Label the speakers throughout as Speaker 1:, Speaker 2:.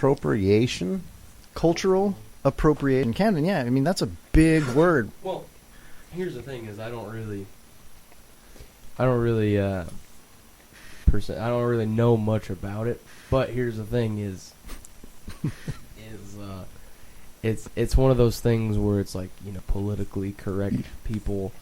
Speaker 1: appropriation?
Speaker 2: Cultural appropriation. Camden, yeah, I mean, that's a big word.
Speaker 3: Well, here's the thing: is I don't really know much about it. But here's the thing: it's one of those things where it's like, you know, politically correct people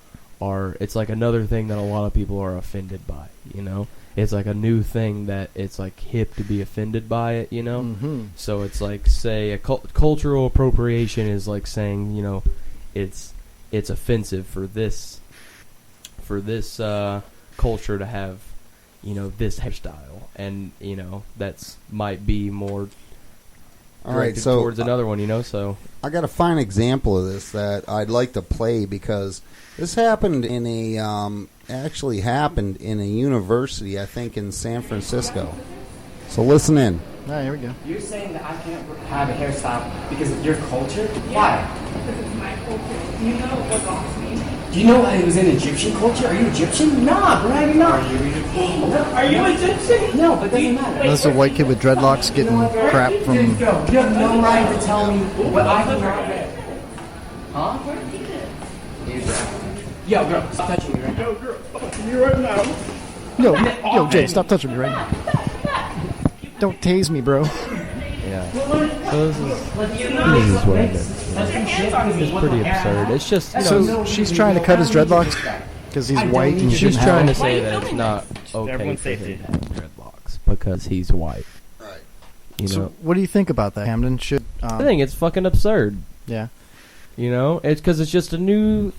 Speaker 3: are. It's like another thing that a lot of people are offended by. You know, it's like a new thing that it's like hip to be offended by it. You know, so it's like, say, a cultural appropriation is like saying, you know, it's offensive for this culture to have, you know, this hairstyle, and you know that's might be more directed towards another one, you know. So
Speaker 1: I got a fine example of this that I'd like to play, because this happened in actually happened in a university, I think, in San Francisco. So listen in.
Speaker 2: All right, here we go.
Speaker 4: You're saying that I can't have a hairstyle because of your culture? Why?
Speaker 5: Because it's my culture. Do you know what belongs to me?
Speaker 4: Do you know it was in Egyptian culture? Are you Egyptian? Nah, bro, you're not. Are you Egyptian? No.
Speaker 5: Are you Egyptian?
Speaker 4: No, but it doesn't matter.
Speaker 2: This is a white kid with dreadlocks getting crap from...
Speaker 4: Dude, go. You have no right to tell me what I can have. Huh? Yo, girl, stop touching me right now.
Speaker 5: Yo, girl, stop touching me right now.
Speaker 2: Yo, Jay, stop touching me right now. Don't tase me, bro.
Speaker 3: yeah, so this is what it is. It's pretty absurd. It's just, you know,
Speaker 2: So she's trying to cut his dreadlocks because he's white and
Speaker 3: she's
Speaker 2: shouldn't have
Speaker 3: trying to
Speaker 2: them.
Speaker 3: say that it's not okay for him to have dreadlocks because he's white.
Speaker 1: Right.
Speaker 3: You know,
Speaker 2: So what do you think about that, Camden? Should
Speaker 3: I think it's fucking absurd.
Speaker 2: yeah.
Speaker 3: You know, it's because it's just a new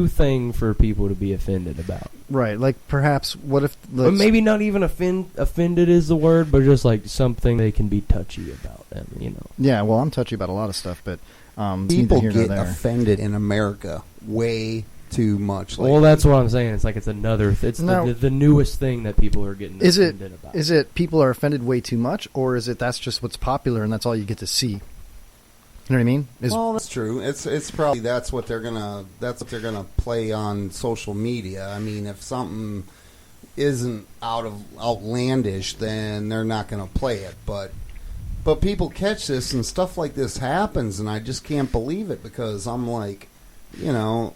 Speaker 3: thing for people to be offended about.
Speaker 2: Right, like perhaps what if...
Speaker 3: But maybe not even offended is the word, but just like something they can be touchy about. You know.
Speaker 2: Yeah, well, I'm touchy about a lot of stuff, but it's
Speaker 1: People
Speaker 2: neither here
Speaker 1: get
Speaker 2: nor there.
Speaker 1: offended in America way too much. Like,
Speaker 3: Well, that's what I'm saying. It's like it's another. It's
Speaker 2: No.
Speaker 3: the newest thing that people are getting
Speaker 2: Is it
Speaker 3: offended about.
Speaker 2: is it people are offended way too much, or is it that's just what's popular and that's all you get to see? You know what I mean?
Speaker 1: well, that's true. It's probably that's what they're gonna play on social media. I mean, if something isn't outlandish, then they're not gonna play it. But people catch this and stuff like this happens, and I just can't believe it, because I'm like, you know,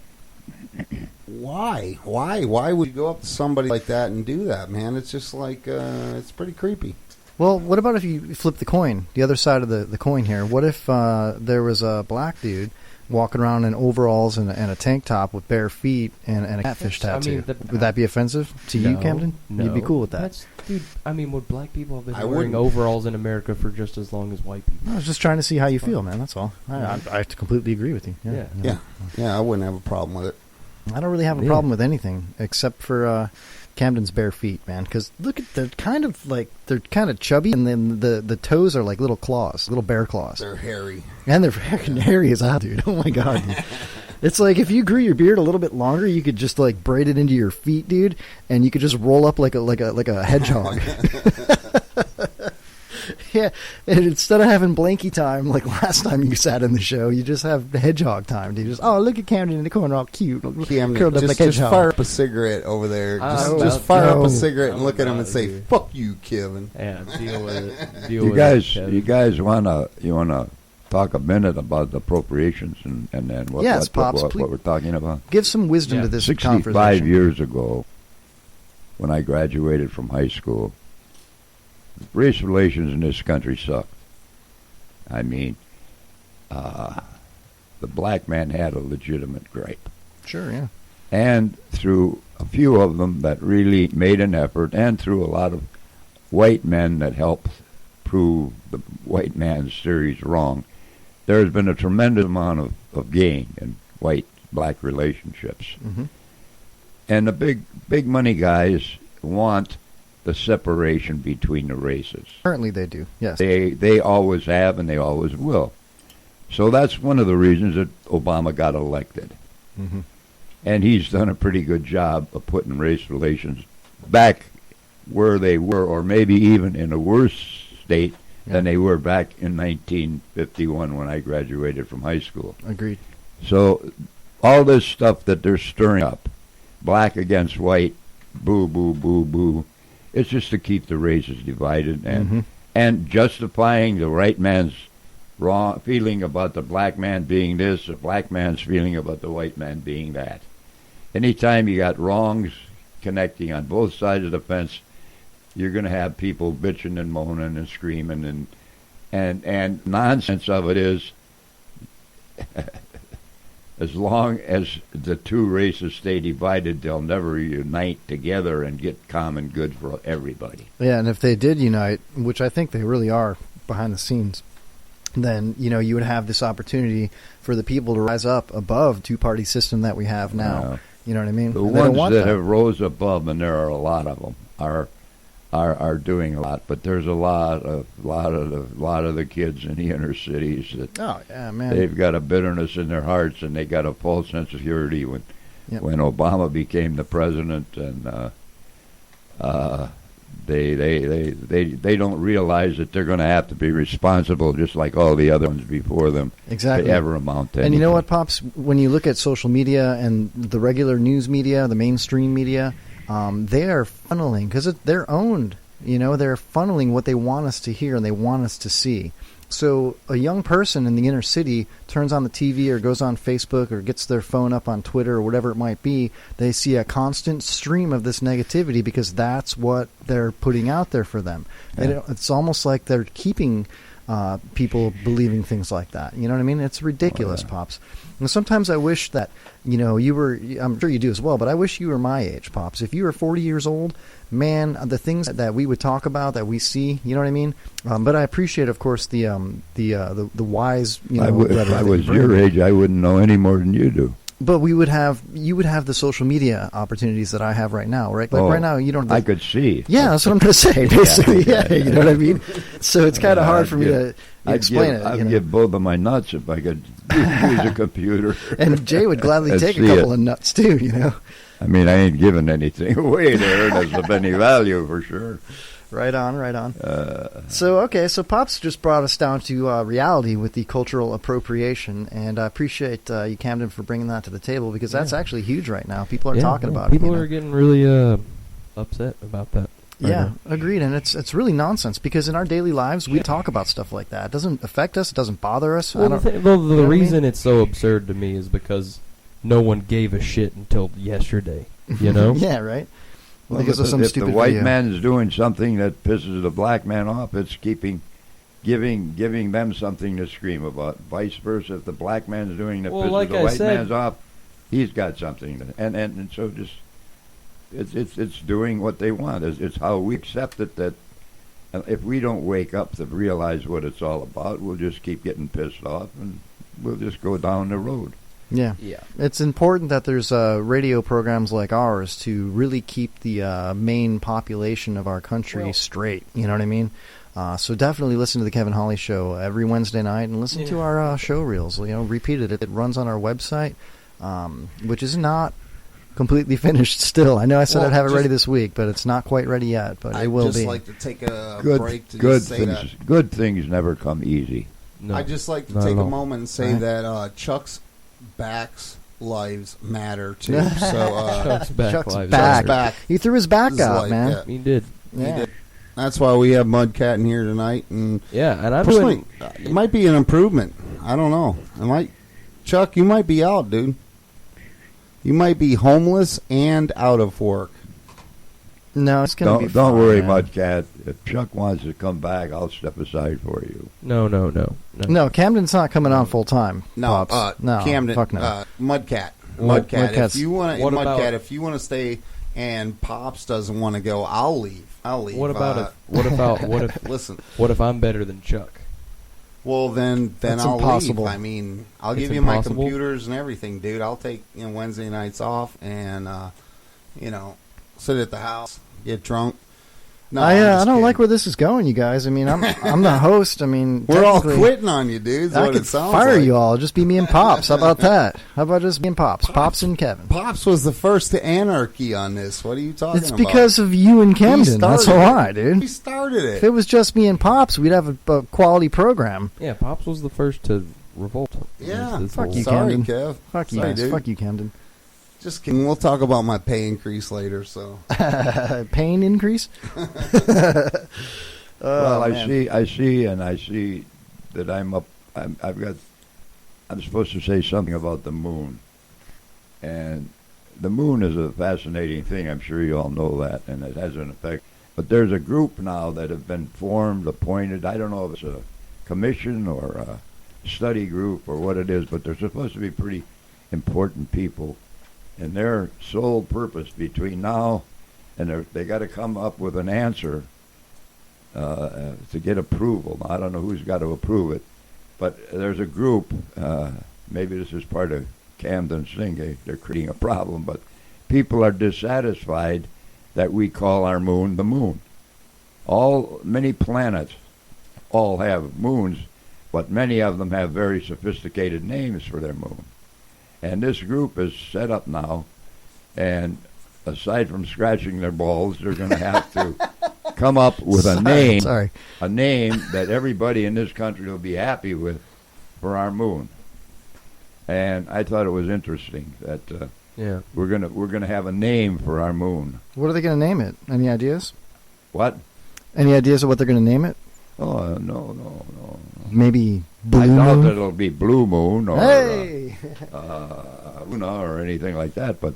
Speaker 1: why would you go up to somebody like that and do that, man? It's just like it's pretty creepy.
Speaker 2: Well, what about if you flip the coin, the other side of the coin here? What if there was a black dude walking around in overalls and a tank top with bare feet and a catfish tattoo? Would that be offensive to you, Camden?
Speaker 3: No.
Speaker 2: You'd be cool with that.
Speaker 3: Dude, I mean, would black people have been
Speaker 1: I
Speaker 3: wearing
Speaker 1: wouldn't.
Speaker 3: overalls in America for just as long as white people?
Speaker 2: I was just trying to see how you feel, man. That's all. I completely agree with you.
Speaker 1: Yeah, I wouldn't have a problem with it.
Speaker 2: I don't really have a problem with anything except for Camden's bare feet, man. Because look at they're kind of chubby, and then the toes are like little claws, little bear claws.
Speaker 1: They're hairy.
Speaker 2: And they're fucking hairy as hell, dude. Oh my god, dude. It's like if you grew your beard a little bit longer, you could just like braid it into your feet, dude, and you could just roll up like a hedgehog. Yeah, and instead of having blankie time like last time you sat in the show, you just have hedgehog time, dude. Just look at Camden in the corner, all cute,
Speaker 1: Camden,
Speaker 2: curled up like
Speaker 1: just
Speaker 2: hedgehog.
Speaker 1: fire up a cigarette over there. Just fire up a cigarette and look at him and say, "Fuck you, Kevin."
Speaker 3: Yeah, deal with it.
Speaker 6: You guys wanna talk a minute about the appropriations and what,
Speaker 2: Yes, Pops,
Speaker 6: what we're talking about?
Speaker 2: Give some wisdom to this
Speaker 6: 65
Speaker 2: conversation.
Speaker 6: years ago, when I graduated from high school, race relations in this country sucked. I mean, the black man had a legitimate gripe.
Speaker 2: Sure, yeah.
Speaker 6: And through a few of them that really made an effort, and through a lot of white men that helped prove the white man's theories wrong, there's been a tremendous amount of gain in white-black relationships.
Speaker 2: Mm-hmm.
Speaker 6: And the big money guys want the separation between the races.
Speaker 2: Currently they do, yes.
Speaker 6: They always have, and they always will. So that's one of the reasons that Obama got elected.
Speaker 2: Mm-hmm.
Speaker 6: And he's done a pretty good job of putting race relations back where they were, or maybe even in a worse state than they were back in 1951 when I graduated from high school.
Speaker 2: Agreed.
Speaker 6: So all this stuff that they're stirring up, black against white, boo, boo, boo, boo, it's just to keep the races divided. And and justifying the white man's wrong feeling about the black man being this, the black man's feeling about the white man being that. Anytime you got wrongs connecting on both sides of the fence, you're going to have people bitching and moaning and screaming, and nonsense of it is, as long as the two races stay divided, they'll never unite together and get common good for everybody.
Speaker 2: Yeah, and if they did unite, which I think they really are behind the scenes, then, you would have this opportunity for the people to rise up above the two-party system that we have now. You know what I mean?
Speaker 6: The ones that have rose above, and there are a lot of them, are doing a lot. But there's a lot of the kids in the inner cities that they've got a bitterness in their hearts, and they got a false sense of security when Obama became the president, and they don't realize that they're going to have to be responsible, just like all the other ones before them.
Speaker 2: Exactly.
Speaker 6: To ever amount to anything.
Speaker 2: And you know what, Pops? When you look at social media and the regular news media, the mainstream media, they are funneling, because they're owned. They're funneling what they want us to hear and they want us to see. So a young person in the inner city turns on the TV or goes on Facebook or gets their phone up on Twitter or whatever it might be. They see a constant stream of this negativity because that's what they're putting out there for them. Yeah. It's almost like they're keeping people believing things like that. You know what I mean? It's ridiculous, Pops. And sometimes I wish that, you were, I'm sure you do as well, but I wish you were my age, Pops. If you were 40 years old, man, the things that we would talk about, that we see, you know what I mean? But I appreciate, of course, the wise,
Speaker 6: if I was your age, I wouldn't know any more than you do.
Speaker 2: But you would have the social media opportunities that I have right now, right? Like right now, you don't.
Speaker 6: I could see.
Speaker 2: Yeah, that's what I'm going to say. Basically, yeah, you know what I mean. So it's kind of hard for me to explain it.
Speaker 6: I'd give both of my nuts if I could use a computer.
Speaker 2: And Jay would gladly take a couple of nuts too.
Speaker 6: I mean, I ain't giving anything away there that's of any value for sure.
Speaker 2: Right on. So Pops just brought us down to reality with the cultural appropriation, and I appreciate you, Camden, for bringing that to the table, because that's actually huge right now. People are talking about
Speaker 3: it. People are getting really upset about that.
Speaker 2: Yeah, agreed, and it's really nonsense, because in our daily lives, we talk about stuff like that. It doesn't affect us. It doesn't bother us.
Speaker 3: Well, the reason it's so absurd to me is because no one gave a shit until yesterday,
Speaker 2: Yeah, right.
Speaker 6: Well, if the white man is doing something that pisses the black man off, it's giving them something to scream about. Vice versa, if the black man is doing that pisses the white man's off, he's got something. And so just it's doing what they want. It's how we accept it, that if we don't wake up to realize what it's all about, we'll just keep getting pissed off, and we'll just go down the road.
Speaker 2: Yeah. It's important that there's radio programs like ours to really keep the main population of our country straight. You know what I mean? So definitely listen to the Kevin Holly Show every Wednesday night, and listen to our show reels. Repeat it. It runs on our website, which is not completely finished still. I know I said I'd have it ready this week, but it's not quite ready yet. But it will be.
Speaker 1: I'd just like to take a break to say that
Speaker 6: good things never come easy.
Speaker 1: No, I'd just like to take a moment and say that Chuck's back's lives matter too. So
Speaker 3: Chuck's
Speaker 2: back. He threw his back out, man.
Speaker 3: He did.
Speaker 2: Yeah.
Speaker 1: He did. That's why we have Mudcat in here tonight. And
Speaker 3: and I'm
Speaker 1: personally, it might be an improvement. I don't know. Chuck, you might be out, dude. You might be homeless and out of work.
Speaker 2: No, it's going to be
Speaker 6: Don't worry, Mudcat. If Chuck wants to come back, I'll step aside for you.
Speaker 2: No, Camden's not coming on full time.
Speaker 1: No,
Speaker 2: no,
Speaker 1: Camden.
Speaker 2: Fuck no.
Speaker 1: Mudcat. If you want to stay, and Pops doesn't want to go, I'll leave.
Speaker 3: What if?
Speaker 1: Listen.
Speaker 3: What if I'm better than Chuck?
Speaker 1: Well, then
Speaker 2: That's
Speaker 1: I'll
Speaker 2: impossible.
Speaker 1: leave. I mean, I'll give you my computers and everything, dude. I'll take Wednesday nights off and sit at the house, get drunk. No,
Speaker 2: I don't like where this is going, you guys. I mean, I'm the host. I mean,
Speaker 1: we're all quitting on you, dude.
Speaker 2: I could fire you all. Just be me and Pops. How about that? How about just me and Pops and Kevin?
Speaker 1: Pops was the first to anarchy on this. What are you talking about?
Speaker 2: It's because of you and Camden. That's why, dude.
Speaker 1: We started it.
Speaker 2: If it was just me and Pops, we'd have a quality program.
Speaker 3: Yeah, Pops was the first to revolt.
Speaker 1: Yeah,
Speaker 2: fuck you,
Speaker 1: sorry,
Speaker 2: Camden.
Speaker 1: Kev.
Speaker 2: Fuck you, dude. Fuck you, Camden.
Speaker 1: Just kidding. We'll talk about my pay increase later. So
Speaker 2: pain increase.
Speaker 6: Well,
Speaker 2: man.
Speaker 6: I see that I'm supposed to say something about the moon. And the moon is a fascinating thing. I'm sure you all know that, and it has an effect. But there's a group now that have been formed, appointed. I don't know if it's a commission or a study group or what it is, but they're supposed to be pretty important people. And their sole purpose between now and they got to come up with an answer to get approval. Now, I don't know who's got to approve it, but there's a group. Maybe this is part of Camden's thing. They're creating a problem, but people are dissatisfied that we call our moon the moon. Many planets all have moons, but many of them have very sophisticated names for their moon. And this group is set up now, and aside from scratching their balls, they're going to have to come up with a name that everybody in this country will be happy with for our moon. And I thought it was interesting that we're gonna have a name for our moon.
Speaker 2: What are they going to name it? Any ideas?
Speaker 6: What?
Speaker 2: Any ideas of what they're going to name it?
Speaker 6: Oh, no.
Speaker 2: Maybe Blue
Speaker 6: I
Speaker 2: Moon?
Speaker 6: doubt that it'll be Blue Moon or
Speaker 2: Hey!
Speaker 6: Luna or anything like that, but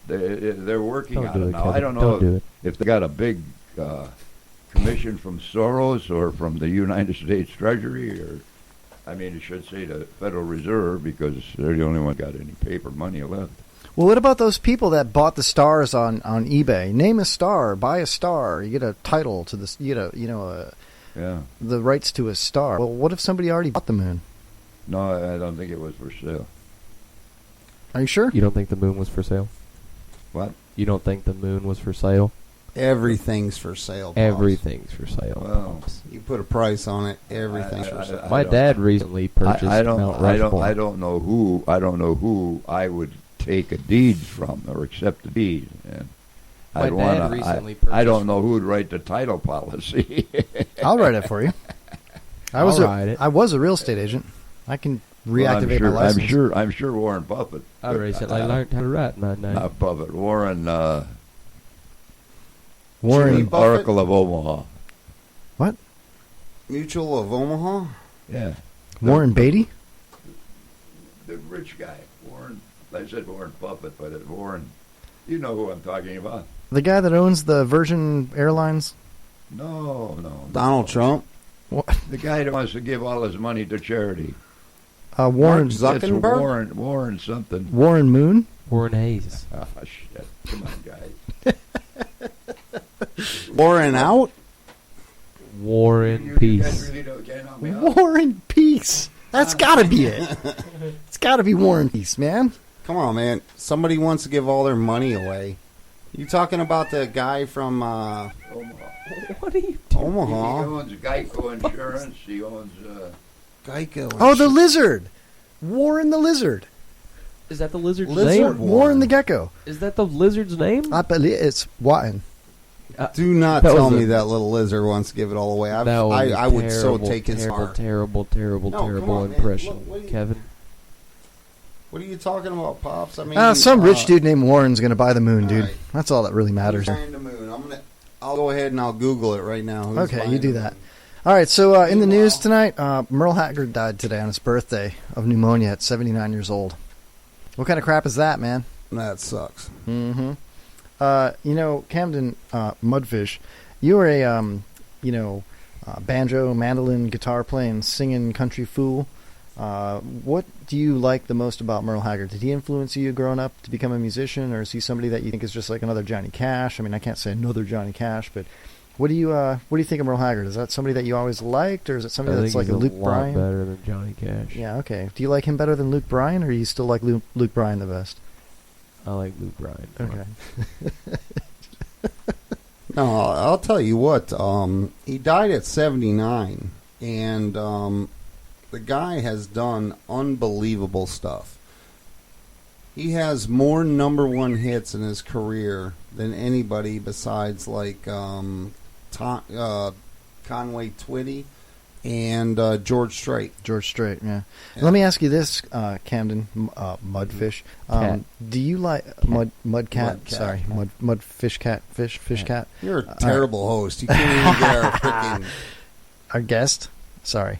Speaker 6: they're working
Speaker 3: Don't
Speaker 6: on
Speaker 3: do
Speaker 6: it
Speaker 3: it,
Speaker 6: now.
Speaker 3: Kevin.
Speaker 6: I don't
Speaker 3: Don't do
Speaker 6: know
Speaker 3: it.
Speaker 6: if they got a big commission from Soros or from the United States Treasury, or it should say the Federal Reserve, because they're the only one got any paper money left.
Speaker 2: Well, what about those people that bought the stars on eBay? Name a star, buy a star. You get a title to this. You get the rights to a star. Well, what if somebody already bought the moon?
Speaker 6: No, I don't think it was for sale.
Speaker 2: Are you sure?
Speaker 3: You don't think the moon was for sale?
Speaker 6: What?
Speaker 3: You don't think the moon was for sale?
Speaker 1: Everything's for sale. Boss.
Speaker 3: Everything's for sale.
Speaker 6: Well,
Speaker 1: You put a price on it. Everything's for sale.
Speaker 3: My dad recently purchased Mount Rushmore.
Speaker 6: I don't know who I would take a deed from or accept a deed. And
Speaker 3: My dad recently purchased.
Speaker 6: I don't know who would write the title policy.
Speaker 2: I'll write it for you. I was a real estate agent. I can reactivate my license.
Speaker 6: I'm sure Warren Buffett.
Speaker 3: I recently learned how to write my name.
Speaker 6: Not Buffett. Warren.
Speaker 1: Jimmy Buffett?
Speaker 6: Oracle of Omaha.
Speaker 2: What?
Speaker 1: Mutual of Omaha?
Speaker 6: Yeah.
Speaker 2: Warren Beatty?
Speaker 6: The rich guy. Warren. I said Warren Buffett, but it's Warren. You know who I'm talking about.
Speaker 2: The guy that owns the Virgin Airlines?
Speaker 6: No.
Speaker 1: Donald Trump?
Speaker 2: What?
Speaker 6: The guy that wants to give all his money to charity.
Speaker 2: Warren
Speaker 1: Zuckerberg?
Speaker 6: It's Warren something.
Speaker 2: Warren Moon?
Speaker 3: Warren Hayes.
Speaker 6: Oh, shit. Come on, guys.
Speaker 1: Warren out?
Speaker 3: Warren
Speaker 6: You
Speaker 3: Peace.
Speaker 6: guys really can't help me out?
Speaker 2: Warren Peace. That's got to be it. It's got to be Warren Peace, man.
Speaker 1: Come on, man. Somebody wants to give all their money away. You talking about the guy from
Speaker 6: Omaha.
Speaker 3: What are you
Speaker 6: He
Speaker 1: Omaha?
Speaker 6: owns Geico Insurance. He owns...
Speaker 1: Geico.
Speaker 2: Oh, the lizard. Warren the lizard.
Speaker 3: Is that the lizard's
Speaker 1: Lizard
Speaker 3: name?
Speaker 2: Warren the gecko.
Speaker 3: Is that the lizard's name?
Speaker 2: I believe it's Watton.
Speaker 1: Do not
Speaker 3: That
Speaker 1: tell
Speaker 3: was
Speaker 1: me
Speaker 3: a-
Speaker 1: that little lizard wants to give it all away.
Speaker 3: That was
Speaker 1: I
Speaker 3: a
Speaker 1: would so
Speaker 3: terrible,
Speaker 1: take his
Speaker 3: terrible,
Speaker 1: heart.
Speaker 3: terrible
Speaker 1: No, come on, man.
Speaker 3: impression,
Speaker 1: What are you-
Speaker 3: Kevin.
Speaker 1: What are you talking about, Pops? I mean,
Speaker 2: Some rich dude named Warren's going to buy the moon, dude.
Speaker 1: right.
Speaker 2: That's all that really matters.
Speaker 1: Buying the moon. I'll go ahead and I'll Google it right now. Who's
Speaker 2: Okay,
Speaker 1: buying
Speaker 2: you do
Speaker 1: the
Speaker 2: that.
Speaker 1: moon?
Speaker 2: All right, so in the news tonight, Merle Haggard died today on his birthday of pneumonia at 79 years old. What kind of crap is that, man?
Speaker 1: That sucks.
Speaker 2: Mm-hmm. Camden Mudfish, you were a banjo, mandolin, guitar playing, singing country fool. What do you like the most about Merle Haggard? Did he influence you growing up to become a musician, or is he somebody that you think is just like another Johnny Cash? I mean, I can't say another Johnny Cash, but what do you think of Merle Haggard? Is that somebody that you always liked, or is it somebody
Speaker 3: I
Speaker 2: that's
Speaker 3: think
Speaker 2: like a
Speaker 3: he's
Speaker 2: Luke
Speaker 3: lot
Speaker 2: Bryan?
Speaker 3: better than Johnny Cash.
Speaker 2: Yeah, okay. Do you like him better than Luke Bryan, or do you still like Luke Bryan the best?
Speaker 3: I like Luke Bryan.
Speaker 2: Okay.
Speaker 1: No, I'll tell you what. He died at 79, and the guy has done unbelievable stuff. He has more number one hits in his career than anybody besides like Conway Twitty and George Strait.
Speaker 2: George Strait, yeah. Let me ask you this, Camden, mudfish. Do you like mudcat? Sorry, mudfish cat, fish cat.
Speaker 1: You're a terrible host. You can't even get our freaking
Speaker 2: our guest. Sorry.